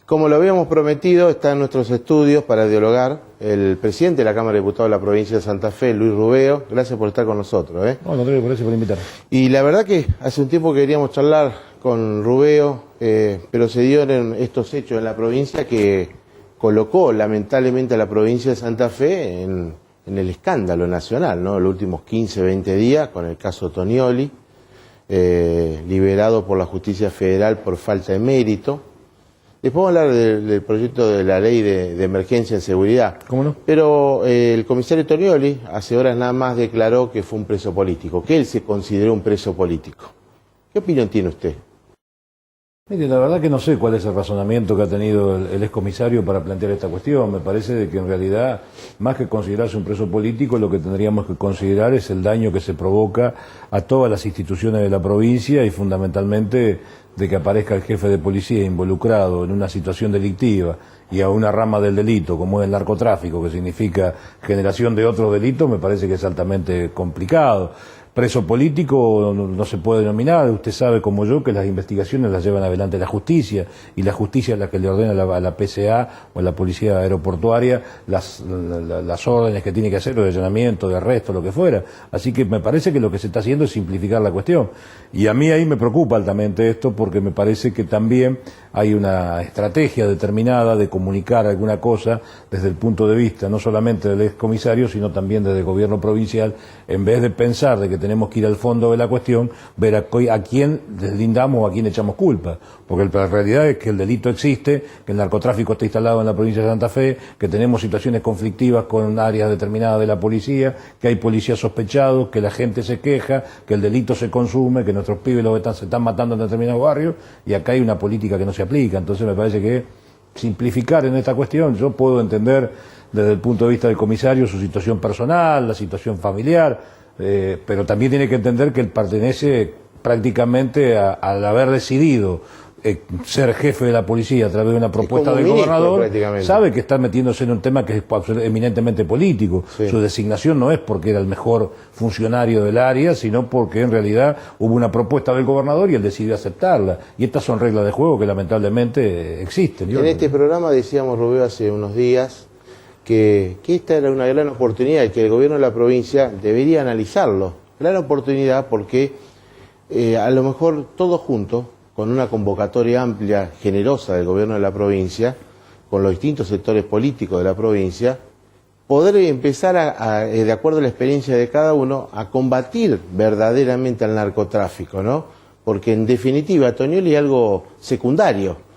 Como lo habíamos prometido, está en nuestros estudios para dialogar el presidente de la Cámara de Diputados de la provincia de Santa Fe, Luis Rubeo. Gracias por estar con nosotros. No, gracias por invitarme. Y la verdad que hace un tiempo que queríamos charlar con Rubeo, pero se dieron estos hechos en la provincia que colocó lamentablemente a la provincia de Santa Fe en el escándalo nacional, ¿no? Los últimos 15, 20 días con el caso Tonioli, liberado por la justicia federal por falta de mérito. Después vamos a hablar del proyecto de la ley de emergencia en seguridad. ¿Cómo no? Pero el comisario Tonioli hace horas nada más declaró que fue un preso político, que él se consideró un preso político. ¿Qué opinión tiene usted? Mire, la verdad que no sé cuál es el razonamiento que ha tenido el excomisario para plantear esta cuestión. Me parece de que en realidad, más que considerarse un preso político, lo que tendríamos que considerar es el daño que se provoca a todas las instituciones de la provincia y fundamentalmente de que aparezca el jefe de policía involucrado en una situación delictiva y a una rama del delito como es el narcotráfico, que significa generación de otros delitos, me parece que es altamente complicado. Preso político no se puede denominar, usted sabe como yo que las investigaciones las llevan adelante la justicia y la justicia es la que le ordena a la PCA o a la Policía Aeroportuaria las órdenes que tiene que hacer, de allanamiento, de arresto, lo que fuera. Así que me parece que lo que se está haciendo es simplificar la cuestión. Y a mí ahí me preocupa altamente esto porque me parece que también hay una estrategia determinada de comunicar alguna cosa desde el punto de vista no solamente del excomisario, sino también desde el gobierno provincial, en vez de pensar de que tenemos que ir al fondo de la cuestión, ver a quién deslindamos o a quién echamos culpa. Porque la realidad es que el delito existe, que el narcotráfico está instalado en la provincia de Santa Fe, que tenemos situaciones conflictivas con áreas determinadas de la policía, que hay policías sospechados, que la gente se queja, que el delito se consume, que nuestros pibes se están matando en determinados barrios, y acá hay una política que no se aplica. Entonces me parece que simplificar en esta cuestión, yo puedo entender desde el punto de vista del comisario su situación personal, la situación familiar, pero también tiene que entender que él pertenece prácticamente al haber decidido ser jefe de la policía a través de una propuesta del gobernador, sabe que está metiéndose en un tema que es eminentemente político. Sí. Su designación no es porque era el mejor funcionario del área, sino porque en realidad hubo una propuesta del gobernador y él decidió aceptarla. Y estas son reglas de juego que lamentablemente existen. En este programa decíamos, Rubeo, hace unos días, que esta era una gran oportunidad y que el gobierno de la provincia debería analizarlo. Gran oportunidad porque a lo mejor todos juntos, con una convocatoria amplia, generosa del gobierno de la provincia, con los distintos sectores políticos de la provincia, poder empezar de acuerdo a la experiencia de cada uno, a combatir verdaderamente al narcotráfico, ¿no? Porque en definitiva, Tonioli es algo secundario.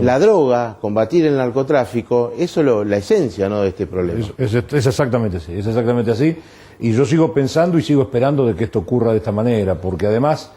La droga, combatir el narcotráfico, eso es la esencia, ¿no?, de este problema. Es exactamente así, es exactamente así. Y yo sigo pensando y sigo esperando de que esto ocurra de esta manera, porque además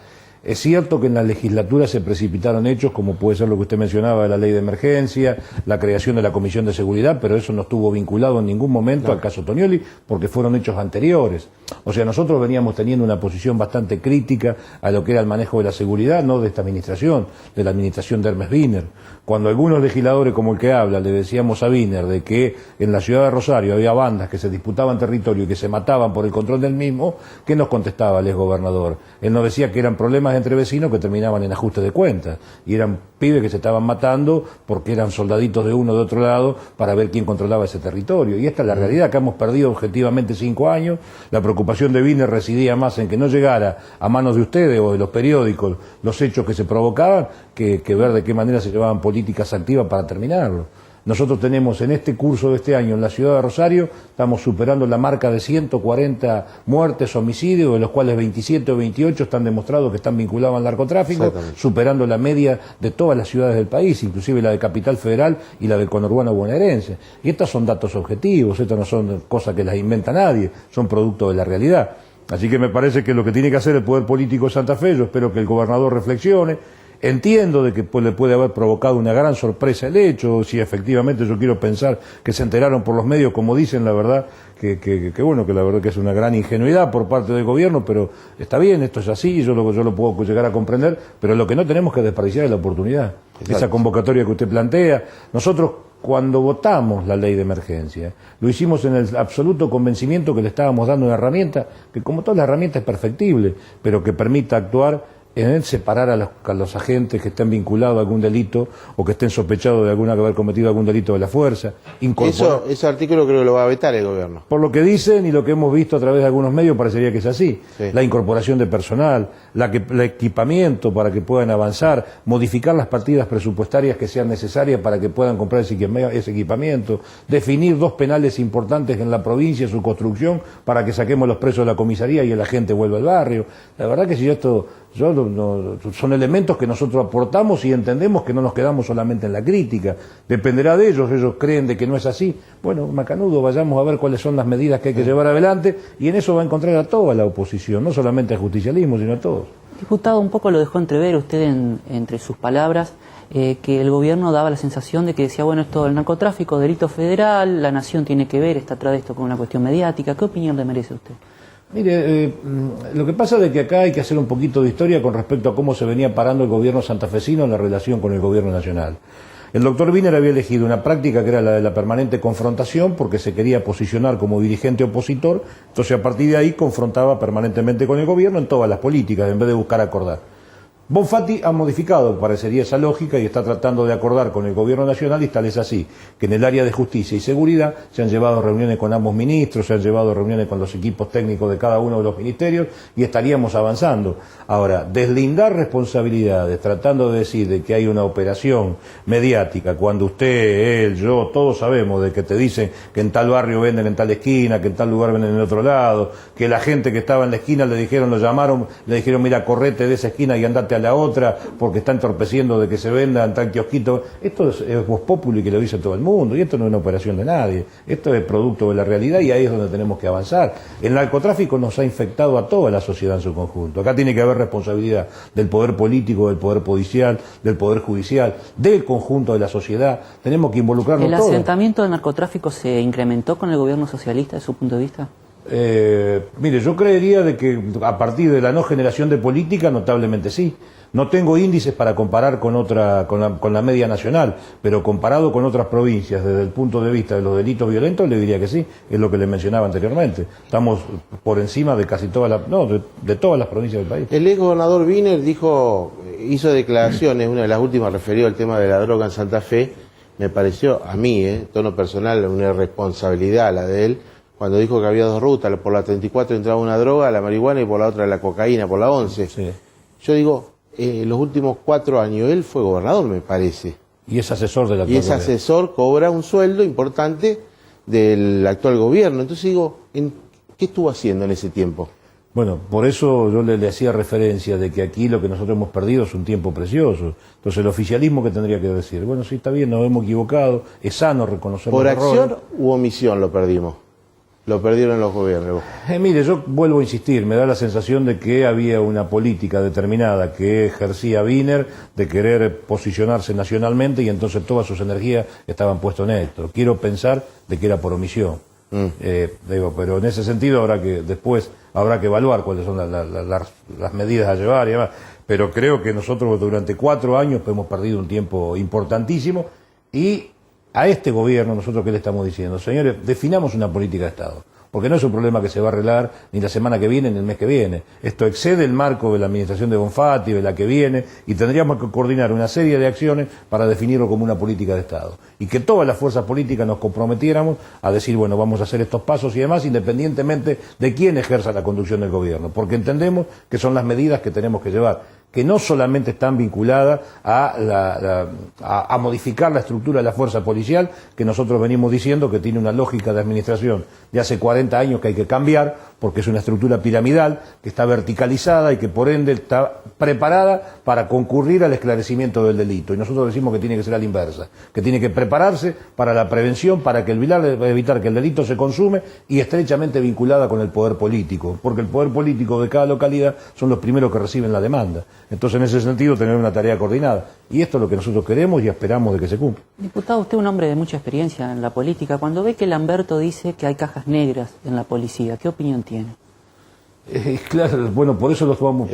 es cierto que en la legislatura se precipitaron hechos como puede ser lo que usted mencionaba de la ley de emergencia, la creación de la Comisión de Seguridad, pero eso no estuvo vinculado en ningún momento al caso Tonioli porque fueron hechos anteriores. O sea, nosotros veníamos teniendo una posición bastante crítica a lo que era el manejo de la seguridad, no de esta administración, de la administración de Hermes Wiener. Cuando algunos legisladores como el que habla le decíamos a Wiener de que en la ciudad de Rosario había bandas que se disputaban territorio y que se mataban por el control del mismo, ¿qué nos contestaba el exgobernador? Él nos decía que eran problemas entre vecinos que terminaban en ajuste de cuentas y eran pibes que se estaban matando porque eran soldaditos de uno de otro lado para ver quién controlaba ese territorio. Y esta es la realidad, que hemos perdido objetivamente 5 años. La preocupación de Wiener residía más en que no llegara a manos de ustedes o de los periódicos los hechos que se provocaban que ver de qué manera se llevaban políticas activas para terminarlo. Nosotros tenemos en este curso de este año en la ciudad de Rosario, estamos superando la marca de 140 muertes, homicidios, de los cuales 27 o 28 están demostrados que están vinculados al narcotráfico, superando la media de todas las ciudades del país, inclusive la de Capital Federal y la del conurbano bonaerense. Y estos son datos objetivos, estas no son cosas que las inventa nadie, son producto de la realidad. Así que me parece que lo que tiene que hacer el poder político de Santa Fe, yo espero que el gobernador reflexione. Entiendo de que le puede haber provocado una gran sorpresa el hecho, si efectivamente yo quiero pensar que se enteraron por los medios, como dicen, la verdad, que bueno, que la verdad que es una gran ingenuidad por parte del gobierno, pero está bien, esto es así, yo lo puedo llegar a comprender, pero lo que no tenemos que desperdiciar es la oportunidad. Exacto. Esa convocatoria que usted plantea, nosotros cuando votamos la ley de emergencia, lo hicimos en el absoluto convencimiento que le estábamos dando una herramienta, que como toda la herramienta es perfectible, pero que permita actuar separar a los agentes que estén vinculados a algún delito o que estén sospechados de haber cometido algún delito de la fuerza. Ese artículo creo que lo va a vetar el gobierno. Por lo que dicen y lo que hemos visto a través de algunos medios, parecería que es así. Sí. La incorporación de personal, el equipamiento para que puedan avanzar, modificar las partidas presupuestarias que sean necesarias para que puedan comprar ese equipamiento, definir 2 penales importantes en la provincia, su construcción, para que saquemos los presos de la comisaría y la gente vuelva al barrio. La verdad que si son elementos que nosotros aportamos y entendemos que no nos quedamos solamente en la crítica. Dependerá de ellos creen de que no es así. Bueno, macanudo, vayamos a ver cuáles son las medidas que hay que llevar adelante y en eso va a encontrar a toda la oposición, no solamente al justicialismo, sino a todos. Diputado, un poco lo dejó entrever usted entre sus palabras, que el gobierno daba la sensación de que decía, bueno, esto del narcotráfico, delito federal, la nación tiene que ver, está atrás de esto con una cuestión mediática. ¿Qué opinión le merece a usted? Mire, lo que pasa es que acá hay que hacer un poquito de historia con respecto a cómo se venía parando el gobierno santafesino en la relación con el gobierno nacional. El doctor Wiener había elegido una práctica que era la de la permanente confrontación porque se quería posicionar como dirigente opositor, entonces a partir de ahí confrontaba permanentemente con el gobierno en todas las políticas en vez de buscar acordar. Bonfatti ha modificado, parecería, esa lógica y está tratando de acordar con el gobierno nacional y tal es así, que en el área de justicia y seguridad se han llevado reuniones con ambos ministros, se han llevado reuniones con los equipos técnicos de cada uno de los ministerios y estaríamos avanzando. Ahora, deslindar responsabilidades, tratando de decir de que hay una operación mediática, cuando usted, él, yo, todos sabemos de que te dicen que en tal barrio venden en tal esquina, que en tal lugar venden en otro lado, que la gente que estaba en la esquina lo llamaron, le dijeron, mira, correte de esa esquina y andate a la otra porque está entorpeciendo de que se venda en tal kiosquito. Esto es voz populi que lo dice todo el mundo y esto no es una operación de nadie, esto es producto de la realidad y ahí es donde tenemos que avanzar. El narcotráfico nos ha infectado a toda la sociedad en su conjunto. Acá tiene que haber responsabilidad del poder político, del poder policial, del poder judicial, del conjunto de la sociedad. Tenemos que involucrarnos todos. ¿El asentamiento del narcotráfico se incrementó con el gobierno socialista, de su punto de vista? Mire, yo creería de que a partir de la no generación de política, notablemente sí. No tengo índices para comparar con la media nacional, pero comparado con otras provincias desde el punto de vista de los delitos violentos, le diría que sí, es lo que le mencionaba anteriormente. Estamos por encima de casi de todas las provincias del país. El ex gobernador Wiener hizo declaraciones, una de las últimas referido al tema de la droga en Santa Fe, me pareció a mí, tono personal, una irresponsabilidad la de él, cuando dijo que había 2 rutas, por la 34 entraba una droga, la marihuana, y por la otra la cocaína, por la 11. Sí. Yo digo, los últimos 4 años él fue gobernador, me parece. Y es asesor del actual gobierno. Y ese asesor cobra un sueldo importante del actual gobierno. Entonces digo, ¿qué estuvo haciendo en ese tiempo? Bueno, por eso yo le hacía referencia de que aquí lo que nosotros hemos perdido es un tiempo precioso. Entonces el oficialismo, ¿qué tendría que decir? Bueno, sí, está bien, nos hemos equivocado, es sano reconocer los errores. ¿Por acción u omisión lo perdimos? Lo perdieron los gobiernos. Mire, yo vuelvo a insistir, me da la sensación de que había una política determinada que ejercía Wiener de querer posicionarse nacionalmente y entonces todas sus energías estaban puestas en esto. Quiero pensar de que era por omisión. Pero en ese sentido después habrá que evaluar cuáles son las medidas a llevar y demás. Pero creo que nosotros durante 4 años hemos perdido un tiempo importantísimo y a este gobierno, nosotros, ¿qué le estamos diciendo? Señores, definamos una política de Estado, porque no es un problema que se va a arreglar ni la semana que viene ni el mes que viene. Esto excede el marco de la administración de Bonfatti, de la que viene, y tendríamos que coordinar una serie de acciones para definirlo como una política de Estado. Y que todas las fuerzas políticas nos comprometiéramos a decir, bueno, vamos a hacer estos pasos y demás, independientemente de quién ejerza la conducción del gobierno, porque entendemos que son las medidas que tenemos que llevar, que no solamente están vinculadas a modificar la estructura de la fuerza policial, que nosotros venimos diciendo que tiene una lógica de administración de hace 40 años que hay que cambiar, porque es una estructura piramidal, que está verticalizada y que por ende está preparada para concurrir al esclarecimiento del delito. Y nosotros decimos que tiene que ser a la inversa, que tiene que prepararse para la prevención, para que evitar que el delito se consume y estrechamente vinculada con el poder político, porque el poder político de cada localidad son los primeros que reciben la demanda. Entonces, en ese sentido, tener una tarea coordinada. Y esto es lo que nosotros queremos y esperamos de que se cumpla. Diputado, usted es un hombre de mucha experiencia en la política. Cuando ve que Lamberto dice que hay cajas negras en la policía, ¿qué opinión tiene? Claro, bueno, por eso estamos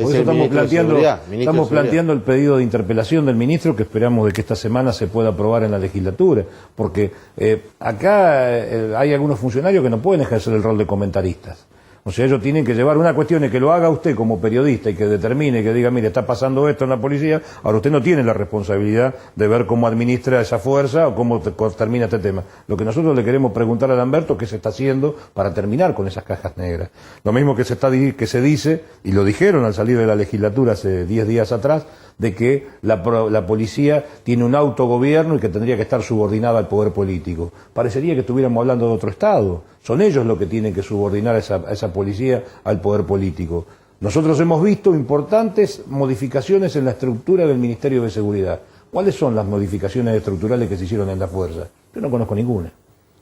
planteando el pedido de interpelación del ministro, que esperamos de que esta semana se pueda aprobar en la legislatura, porque acá hay algunos funcionarios que no pueden ejercer el rol de comentaristas. O sea, ellos tienen que llevar una cuestión que lo haga usted como periodista y que determine, que diga, mire, está pasando esto en la policía, ahora usted no tiene la responsabilidad de ver cómo administra esa fuerza o cómo termina este tema. Lo que nosotros le queremos preguntar a Lamberto es qué se está haciendo para terminar con esas cajas negras. Lo mismo que se dice, y lo dijeron al salir de la legislatura hace 10 días atrás, de que la policía tiene un autogobierno y que tendría que estar subordinada al poder político. Parecería que estuviéramos hablando de otro Estado. Son ellos los que tienen que subordinar a esa policía al poder político. Nosotros hemos visto importantes modificaciones en la estructura del Ministerio de Seguridad. ¿Cuáles son las modificaciones estructurales que se hicieron en la fuerza? Yo no conozco ninguna.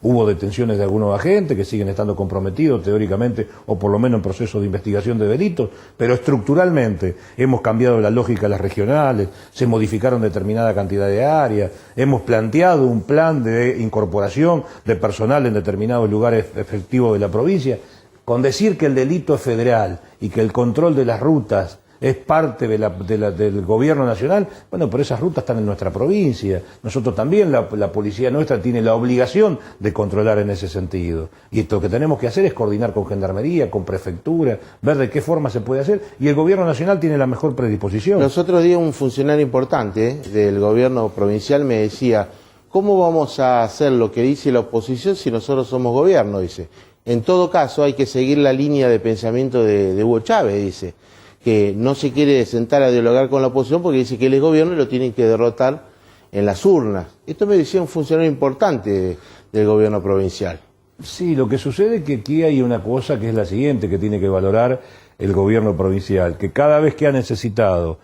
Hubo detenciones de algunos agentes que siguen estando comprometidos teóricamente o por lo menos en proceso de investigación de delitos, pero estructuralmente hemos cambiado la lógica de las regionales, se modificaron determinada cantidad de áreas, hemos planteado un plan de incorporación de personal en determinados lugares efectivos de la provincia. Con decir que el delito es federal y que el control de las rutas es parte del gobierno nacional, bueno, pero esas rutas están en nuestra provincia. Nosotros también, la policía nuestra tiene la obligación de controlar en ese sentido. Y lo que tenemos que hacer es coordinar con Gendarmería, con Prefectura, ver de qué forma se puede hacer, y el gobierno nacional tiene la mejor predisposición. Los otros días un funcionario importante del gobierno provincial me decía, ¿cómo vamos a hacer lo que dice la oposición si nosotros somos gobierno? Dice, en todo caso hay que seguir la línea de pensamiento de Hugo Chávez, dice, que no se quiere sentar a dialogar con la oposición porque dice que él es gobierno y lo tienen que derrotar en las urnas. Esto me decía un funcionario importante del gobierno provincial. Sí, lo que sucede es que aquí hay una cosa que es la siguiente que tiene que valorar el gobierno provincial, que cada vez que ha necesitado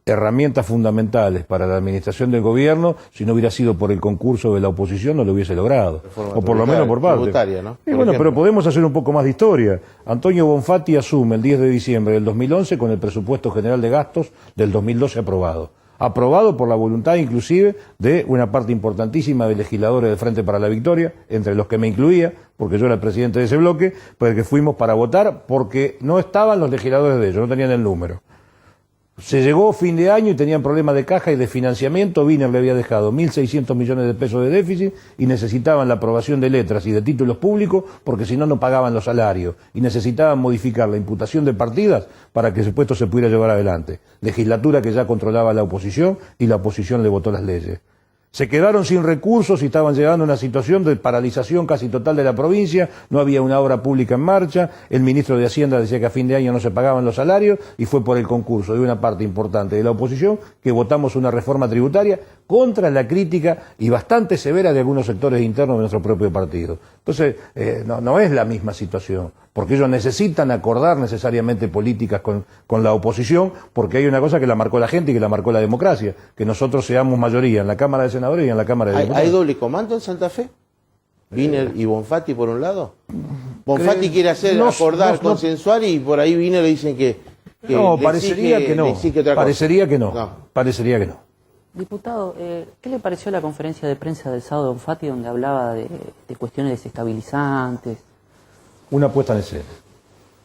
herramientas fundamentales para la administración del gobierno, si no hubiera sido por el concurso de la oposición no lo hubiese logrado, o por lo menos por parte. ¿No? Y bueno, pero podemos hacer un poco más de historia. Antonio Bonfatti asume el 10 de diciembre del 2011 con el presupuesto general de gastos del 2012 aprobado por la voluntad inclusive de una parte importantísima de legisladores del Frente para la Victoria, entre los que me incluía, porque yo era el presidente de ese bloque, pues que fuimos para votar porque no estaban los legisladores de ellos, no tenían el número. Se llegó fin de año y tenían problemas de caja y de financiamiento. Wiener le había dejado 1.600 millones de pesos de déficit y necesitaban la aprobación de letras y de títulos públicos porque si no, no pagaban los salarios. Y necesitaban modificar la imputación de partidas para que ese puesto se pudiera llevar adelante. Legislatura que ya controlaba la oposición y la oposición le votó las leyes. Se quedaron sin recursos y estaban llegando a una situación de paralización casi total de la provincia, no había una obra pública en marcha, el ministro de Hacienda decía que a fin de año no se pagaban los salarios y fue por el concurso de una parte importante de la oposición que votamos una reforma tributaria contra la crítica y bastante severa de algunos sectores internos de nuestro propio partido. Entonces, no es la misma situación, porque ellos necesitan acordar necesariamente políticas con la oposición, porque hay una cosa que la marcó la gente y que la marcó la democracia, que nosotros seamos mayoría en la Cámara de Senadores y en la Cámara de Diputados. ¿Hay doble comando en Santa Fe? ¿Wiener y Bonfatti por un lado? Bonfatti quiere hacer acordar, consensuar y por ahí Wiener le dicen que no, parecería que no. Parecería que no. Parecería que no. Diputado, ¿qué le pareció la conferencia de prensa del sábado de Bonfatti donde hablaba de cuestiones desestabilizantes? Una puesta en escena.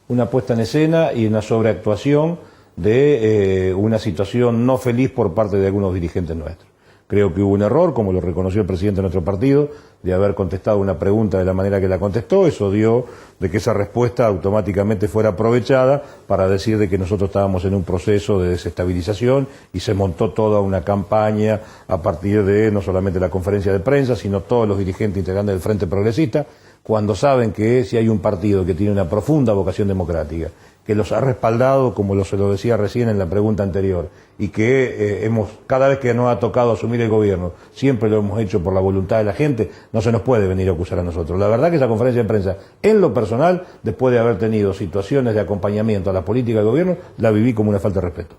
Una puesta en escena y una sobreactuación de una situación no feliz por parte de algunos dirigentes nuestros. Creo que hubo un error, como lo reconoció el presidente de nuestro partido, de haber contestado una pregunta de la manera que la contestó. Eso dio de que esa respuesta automáticamente fuera aprovechada para decir de que nosotros estábamos en un proceso de desestabilización y se montó toda una campaña a partir de no solamente la conferencia de prensa, sino todos los dirigentes integrantes del Frente Progresista, cuando saben que si hay un partido que tiene una profunda vocación democrática, que los ha respaldado, como se lo decía recién en la pregunta anterior, y que cada vez que nos ha tocado asumir el gobierno, siempre lo hemos hecho por la voluntad de la gente, no se nos puede venir a acusar a nosotros. La verdad que esa conferencia de prensa, en lo personal, después de haber tenido situaciones de acompañamiento a la política del gobierno, la viví como una falta de respeto.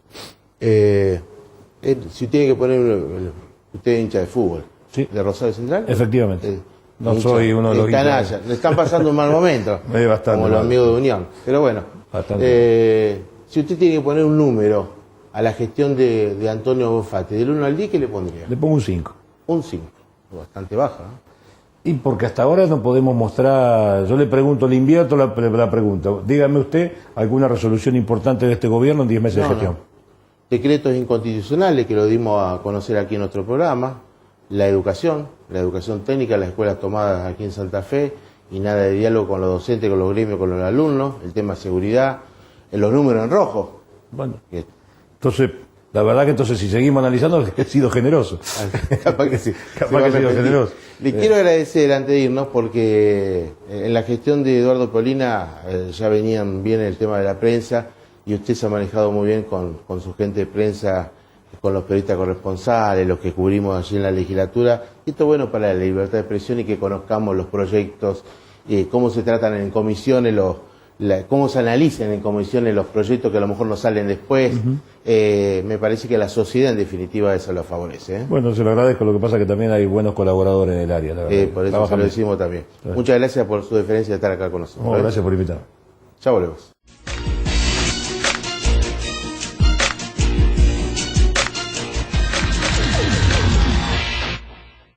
Si tiene que poner, usted es hincha de fútbol, ¿sí? ¿De Rosario Central? Efectivamente. No soy uno de los canalla. Le están pasando un mal momento, como los amigos de Unión. Pero bueno, si usted tiene que poner un número a la gestión de Antonio Bonfatti, del 1 al 10, ¿qué le pondría? Le pongo un 5. Un 5, bastante baja, ¿no? Y porque hasta ahora no podemos mostrar, yo le pregunto, le invierto la pregunta, dígame usted alguna resolución importante de este gobierno en 10 meses de gestión. Decretos inconstitucionales que lo dimos a conocer aquí en nuestro programa, la educación técnica, las escuelas tomadas aquí en Santa Fe y nada de diálogo con los docentes, con los gremios, con los alumnos, el tema seguridad, los números en rojo. Bueno, Que- entonces, la verdad que entonces si seguimos analizando, he sido generoso. Capaz que sí. Capaz Se va a que he sido repetir. generoso. Le quiero agradecer antes de irnos porque en la gestión de Eduardo Polina ya venían bien el tema de la prensa y usted se ha manejado muy bien con su gente de prensa, con los periodistas corresponsales, los que cubrimos allí en la legislatura. Y esto es bueno para la libertad de expresión y que conozcamos los proyectos, cómo se tratan en comisiones, cómo se analizan en comisiones los proyectos que a lo mejor no salen después. Me parece que la sociedad en definitiva eso lo favorece. Bueno, se lo agradezco, lo que pasa es que también hay buenos colaboradores en el área, la verdad. Por eso se Trabajan lo bien. decimos también. Muchas gracias por su deferencia de estar acá con nosotros. No, gracias por invitarme. Ya volvemos.